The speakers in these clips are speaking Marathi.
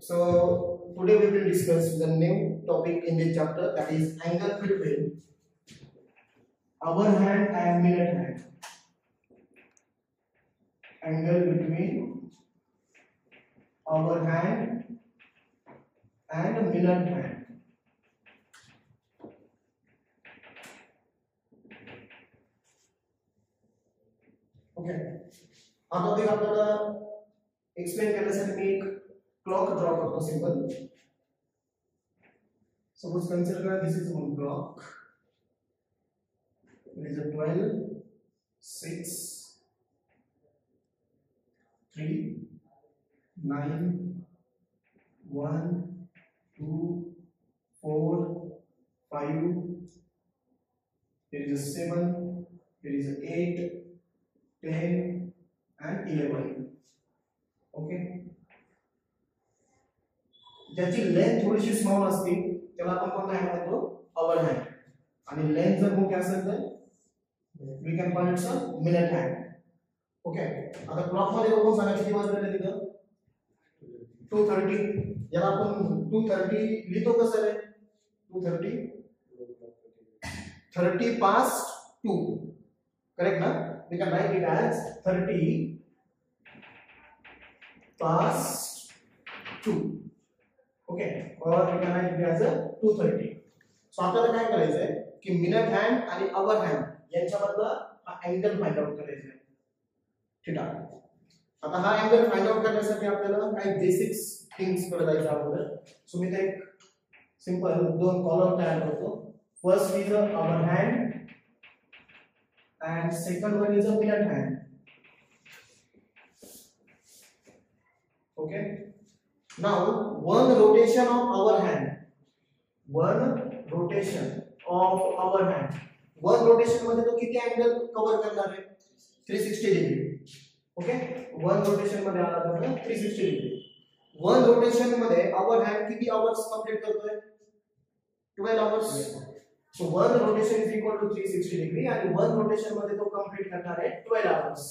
So today we will discuss the new topic in this chapter, that is angle between hour hand and minute hand. Angle between hour hand and minute hand. Okay. हा टॉपिक आपल्याला एक्सप्लेन करण्यासाठी मी एक क्लॉक ड्रॉ करतो simple. Suppose consider this is one clock. It is a 12, 6, 3, 9, 1, 2, 4, 5. There is a 7. There is a 8, 10, and 11. Okay. ज्याची लेंथ थोडीशी स्मॉल असते त्याला आपण कोणता हँड म्हणतो, आवर हँड. आणि लेंथ जर मोठी असेल तर we can call it a minute hand. Okay. आता क्लॉक मध्ये बघून सांगा किती वाजले तिथं 2:30. याला आपण 2:30 लिहितो कसं रे? 2:30 30 past 2. करेक्ट ना? We can write it as 30 past 2. Okay, or we can write it as a 2:30. So आपल्याला काय करायचंय की मिनिट हँड आणि आवर हँड यांच्यामधला हा अँगल फाइंड आउट करायचा आहे. थीटा. आता हा अँगल फाइंड आउट करण्यासाठी आपल्याला काही बेसिक्स थिंग्स कडे जायचं अगोदर. सो मी ते एक सिंपल दोन कॉलम तयार करतो. First is hour hand and second one is a minute hand. Okay. Now one rotation of our hand. One rotation of our hand. One rotation मध्ये तो किती अँगल कव्हर करणार आहे? 360 डिग्री. ओके. वन रोटेशन मध्ये आला तर 360 डिग्री. वन रोटेशन मध्ये आवर हँड किती आवर्स कंप्लीट करतोय? 12 hours. So one rotation is equal to 360 degree and one rotation मध्ये तो complete करणार आहे 12 hours.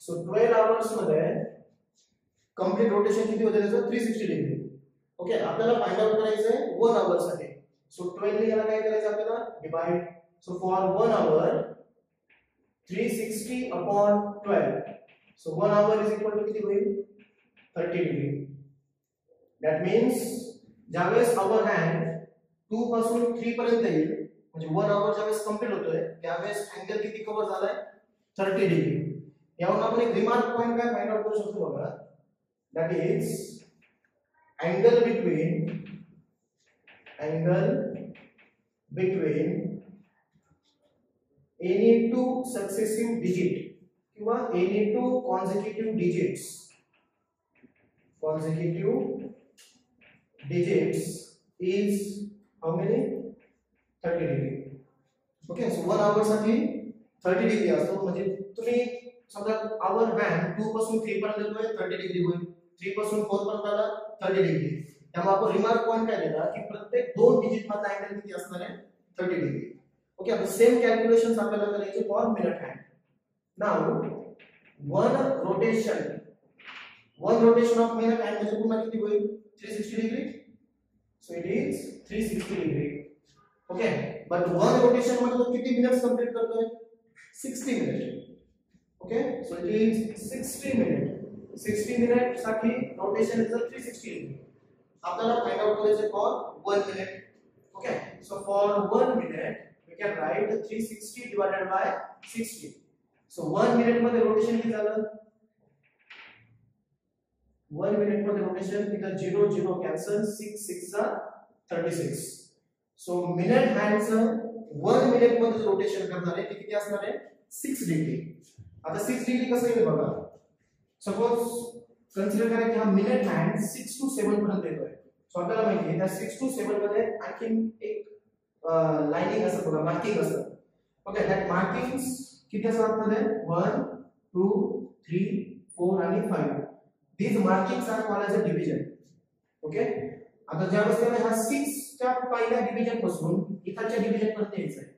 So 12 hours मध्ये complete rotation किती होते त्याचं? 360 degree. ओके. आपल्याला फाइंड आउट करायचं आहे 1 hour साठी. So 12 ने याला काय करायचं आपल्याला? Divide. So for 1 hour 360 upon 12. So 1 hour is equal to किती होईल? 30 degree. That means ज्यावेळेस our hand 2 पासून 3 पर्यंत येईल म्हणजे 1 आवर ज्यावेळेस कंप्लीट होतोय त्यावेळेस अँगल किती कव्हर झालाय? 30 डिग्री. यावरून आपण एक रिमार्क पॉइंट काय फाइंड आउट करू शकतो बघा. That is angle between any two successive digit किंवा any two consecutive digits is how many? 30 degree. Okay. So 1 hour साठी 30 डिग्री असतो. म्हणजे तुम्ही समजा आवर हँड 2 पासून 3 पर्यंत येतोय 30 डिग्री होईल. 3 पासून 4 पर्यंत आला 30 डिग्री. त्यामुळे आपण रिमार्क पॉइंट काय दिला की प्रत्येक दोन डिजिट मधला अँगल किती असणार आहे? 30 डिग्री. ओके. आता सेम कॅल्क्युलेशन्स आपल्याला करायचे for minute hand. Now one rotation of minute hand म्हणजे पुन्हा किती होईल? 360 degree. So it is 360 degree. Okay. But one rotation मध्ये तो किती मिनिट्स कंप्लीट करतोय? 60 minute. Okay. So it is 60 minute. 60 minute साठी रोटेशन इज 360 डिग्री. आपल्याला फाइंड आउट करायचे for 1 minute. Okay. So for 1 minute we can right 360 divided by 60. So 1 minute मध्ये रोटेशन किती झालं? 1 मिनिट मध्ये रोटेशन इथं 0 0 कॅन्सल. 6 6 चा 36. सो मिनिट हँडचं 1 मिनिट मध्ये रोटेशन करणार आहे ते किती असणार आहे? 6 डिग्री. आता 6 डिग्री कसं येईल बघा. सपोज कन्सिडर करा की हा मिनिट हँड 6 to 7 पर्यंत येतोय. सो आपल्याला माहिती आहे त्या 6 to 7 मध्ये आणखी एक लाइनिंग असतं बघा, मार्किंग असतं. ओके. दॅट मार्किंग्स किती असतात मध्ये? 1 2 3 4 आणि 5. these markings are called as a division. Okay. आता ज्यावेळेस त्याला हा 6 च्या पहिल्या डिव्हिजन पासून इकडच्या डिव्हिजन पर्यंत यायचं आहे.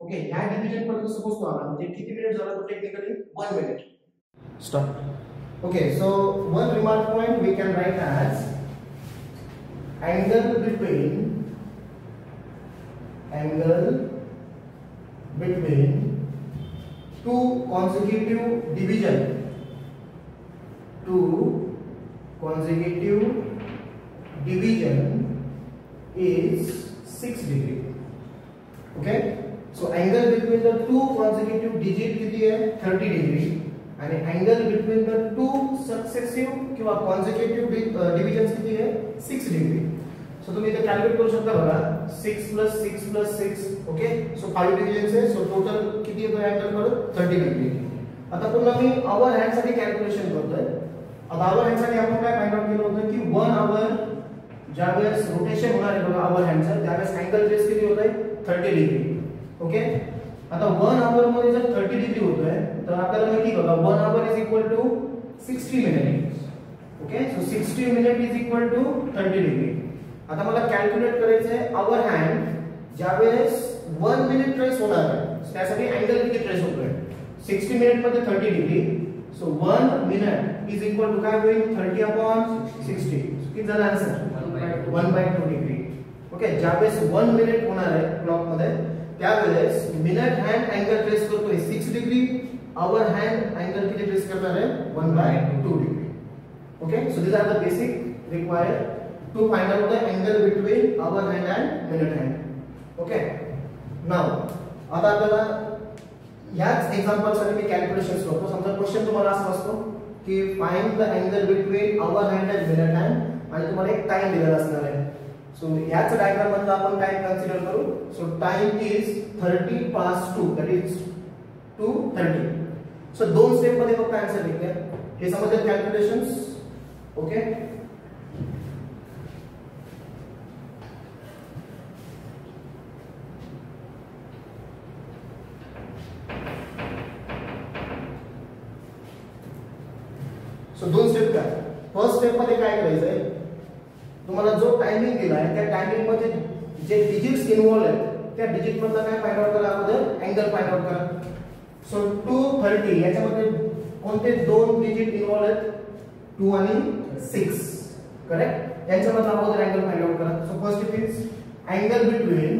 ओके. ह्या डिव्हिजन पर्यंत सपोज तो आला म्हणजे किती मिनिट झाला तो? Technically 1 minute. Stop. Okay, so one remark point we can write as angle between two consecutive division is 6 degree. Okay, so angle between the two consecutive digit किती आहे 30 degree आणि angle between the two successive किंवा consecutive divisions किती आहे 6 degree. So तुम्ही इथे कॅल्क्युलेट करू शकता बघा 6 plus 6 plus 6. Okay, so 5 divisions आहे, सो टोटल किती येतो अँगल करू 30 डिग्री. आता पुन्हा मी आवर हँड साठी कॅल्क्युलेशन करतोय. आता आवर हँड साठी आपण काय फाइंड आउट केलं होतं की 1 आवर ज्यावेळेस रोटेशन होणार आहे बघा आवर हँडचं त्यावेळेस अँगल रेस किती होतोय 30 डिग्री. ओके, आता 1 आवर मध्ये जर 30 डिग्री होतोय तर आपल्याला माहिती बघा 1 hour is equal to 60 minute. Okay, so 60 minute is equal to 30 degree. आता मला कॅल्क्युलेट करायचं आहे आवर हँड ज्यावेळेस 1 मिनिट ट्रेस होणार आहे त्यासाठी अँगल किती ट्रेस होतोय 60 मिनिट मध्ये 30 degree. So 1 minute is equal to काय होईल 30/60. किती झालं आन्सर 1/2 डिग्री. ओके, ज्यावेळेस 1 मिनिट होणार आहे क्लॉक मध्ये त्यावेळेस मिनिट हँड अँगल ट्रेस करतोय 6 डिग्री, आवर हँड अँगल किती ट्रेस करणार आहे 1/2 degree. Okay, so this are the basic required to find out the angle between hour hand and minute hand. Okay, now आता आपल्याला याच एक्झाम्पल साठी मी कॅल्क्युलेशन्स करतो. समजा क्वेश्चन तुम्हाला असा असतो की find the angle between hour hand and minute hand आणि तुम्हाला एक टाइम दिलेला असणार आहे. सो याच डायग्राम मध्ये आपण टाइम कन्सिडर करू. So time is 30/2 that is 2:30. So दोन स्टेप मध्ये फक्त आन्सर लिहिते हे समजलं कॅल्क्युलेशन्स. ओके, सो दोन स्टेप काय. फर्स्ट स्टेप मध्ये काय करायचंय तुम्हाला जो टायमिंग दिलाय त्या टायमिंग मध्ये जे डिजिट्स इन्व्हॉल्व आहेत त्या डिजिट मधला काय फाइंड आउट करा अगोदर अँगल फाइंड आउट करा. सो 2:30 याच्यामध्ये कोणते दोन डिजिट इन्व्हॉल्व आहेत 2 आणि 6 करेक्ट. यांच्यामधला अगोदर अँगल फाइंड आउट करा. So first step is angle between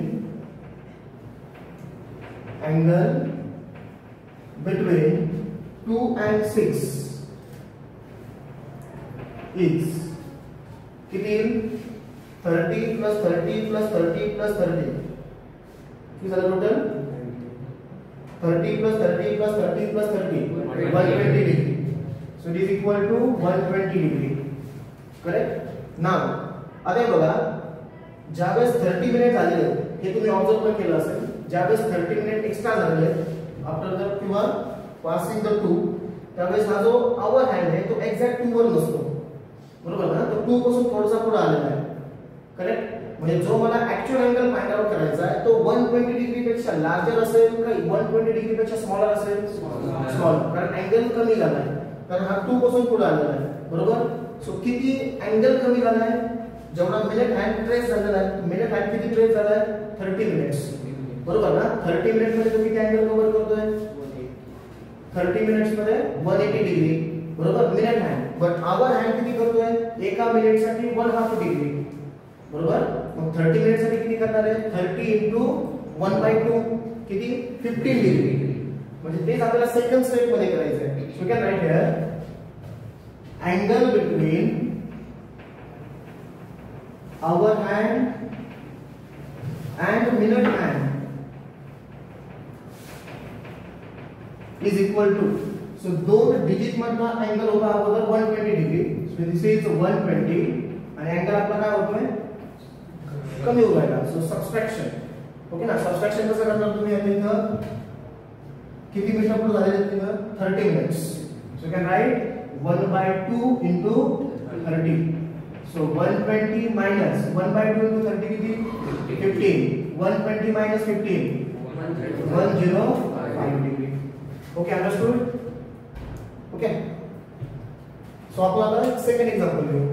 2 and 6 is किती 30 plus 30 plus 30 plus 30 किती झालं total 30 plus 30 plus 30 plus 30 120 degree. So it is equal to 120 degree. Correct. Now आता बघा ज्यावेळेस 30 मिनिट झालेले हे तुम्ही ऑब्झर्व पण केलं असेल ज्यावेळेस 30 मिनिट एक्स्ट्रा झालेले आफ्टर द किंवा पासिंग द 2 त्यावेळेस हा जो आवर हँड आहे तो एक्झॅक्ट 2 वर नसतो बरोबर ना. तो 2 पासून थोडासा पुढे आलेला आहे करेक्ट. म्हणजे जो मला ऍक्च्युअल अँगल फाइंड आउट करायचा आहे तो 120 डिग्री पेक्षा लार्जर असेल का 120 डिग्री पेक्षा स्मॉलर असेल स्मॉलर कारण अँगल कमी झाला आहे कारण हा 2 पासून पुढे आलेला आहे बरोबर. सो किती अँगल कमी झाला आहे जेवढा मिनिट हँड ट्रेस झालेला आहे मिनिट हँड किती ट्रेस झाला आहे 30 मिनिट्स बरोबर ना. 30 मिनिट मध्ये तो किती अँगल कव्हर करतोय 30 मिनिट्स मध्ये 180 डिग्री बरोबर minute hand. But hour hand किती करतोय एका मिनिट साठी 1/2 डिग्री बरोबर. मग 30 मिनिट साठी किती करणार आहे 30 into 1/2 किती 15 डिग्री. म्हणजे तेच आपल्याला सेकंड स्टेप मध्ये करायचं आहे. So can right here angle between hour hand and minute hand is equal to so दोन डिजिट मधला अँगल होता अगोदर 120 डिग्री. सो दिस इज 120 आणि अँगल आपला काय होतोय कमी होत आहे. सो सबट्रॅक्शन ओके ना. सबट्रॅक्शन कसं करणार तुम्ही आता इथं किती मिनिटं पुढे झालेले तिथं 30 minutes. So can right 1/2 into 30. So 120 minus 1/2 into 30 किती 15. 120 minus 15 105 degree. Okay, understood? Okay. So आपण आता सेकंड एक्झाम्पल घेऊ.